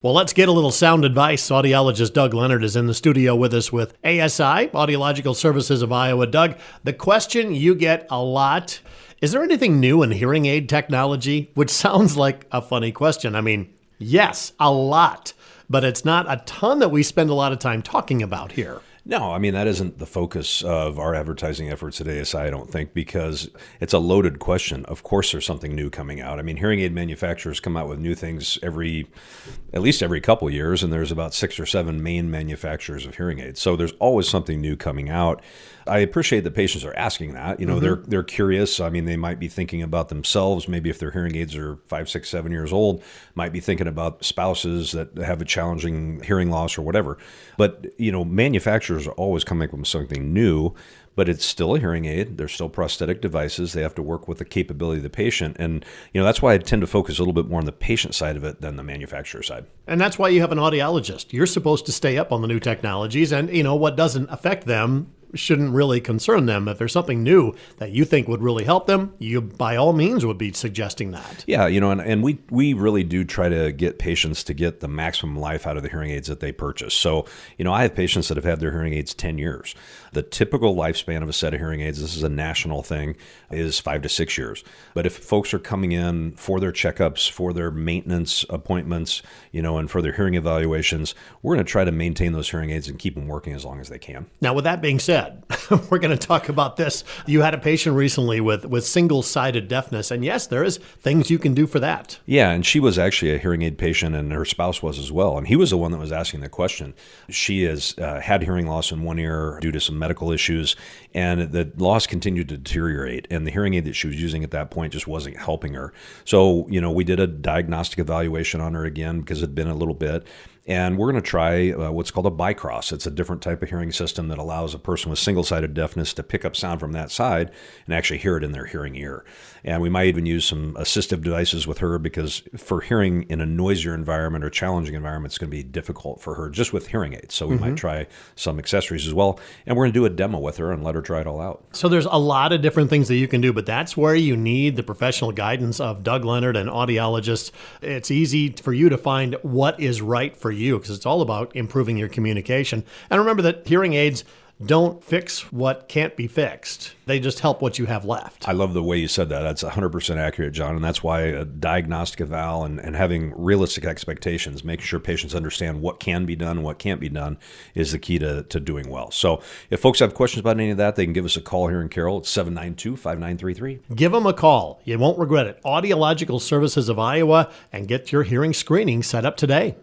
Well, let's get a little sound advice. Audiologist Doug Leonard is in the studio with us with ASI, Audiological Services of Iowa. Doug, the question you get a lot, is there anything new in hearing aid technology? Which sounds like a funny question. I mean, yes, a lot, but it's not a ton that we spend a lot of time talking about here. No, I mean, that isn't the focus of our advertising efforts at ASI, I don't think, because it's a loaded question. Of course, there's something new coming out. I mean, hearing aid manufacturers come out with new things at least every couple of years, and there's about 6 or 7 main manufacturers of hearing aids. So there's always something new coming out. I appreciate that patients are asking that. They're curious. I mean, they might be thinking about themselves. Maybe if their hearing aids are 5, 6, 7 years old, might be thinking about spouses that have a challenging hearing loss or whatever. But, manufacturers are always coming up with something new, but it's still a hearing aid. They're still prosthetic devices. They have to work with the capability of the patient. And, that's why I tend to focus a little bit more on the patient side of it than the manufacturer side. And that's why you have an audiologist. You're supposed to stay up on the new technologies, and, what doesn't affect them shouldn't really concern them. If there's something new that you think would really help them, you by all means would be suggesting that. Yeah, and we really do try to get patients to get the maximum life out of the hearing aids that they purchase. So, I have patients that have had their hearing aids 10 years. The typical lifespan of a set of hearing aids, this is a national thing, is 5 to 6 years. But if folks are coming in for their checkups, for their maintenance appointments, and for their hearing evaluations, we're going to try to maintain those hearing aids and keep them working as long as they can. Now, with that being said, we're going to talk about this. You had a patient recently with single-sided deafness, and yes, there is things you can do for that. Yeah, and she was actually a hearing aid patient, and her spouse was as well. And he was the one that was asking the question. She has had hearing loss in one ear due to some medical issues, and the loss continued to deteriorate, and the hearing aid that she was using at that point just wasn't helping her. So, we did a diagnostic evaluation on her again because it had been a little bit. And we're going to try what's called a bicross. It's a different type of hearing system that allows a person with single-sided deafness to pick up sound from that side and actually hear it in their hearing ear. And we might even use some assistive devices with her because for hearing in a noisier environment or challenging environment, it's going to be difficult for her just with hearing aids. So we might try some accessories as well. And we're going to do a demo with her and let her try it all out. So there's a lot of different things that you can do, but that's where you need the professional guidance of Doug Leonard, an audiologist. It's easy for you to find what is right for you because it's all about improving your communication. And remember that hearing aids don't fix what can't be fixed. They just help what you have left. I love the way you said that. That's 100% accurate, John. And that's why a diagnostic eval and having realistic expectations, making sure patients understand what can be done, what can't be done, is the key to doing well. So if folks have questions about any of that, they can give us a call here in Carroll. It's 792-5933. Give them a call. You won't regret it. Audiological Services of Iowa, and get your hearing screening set up today.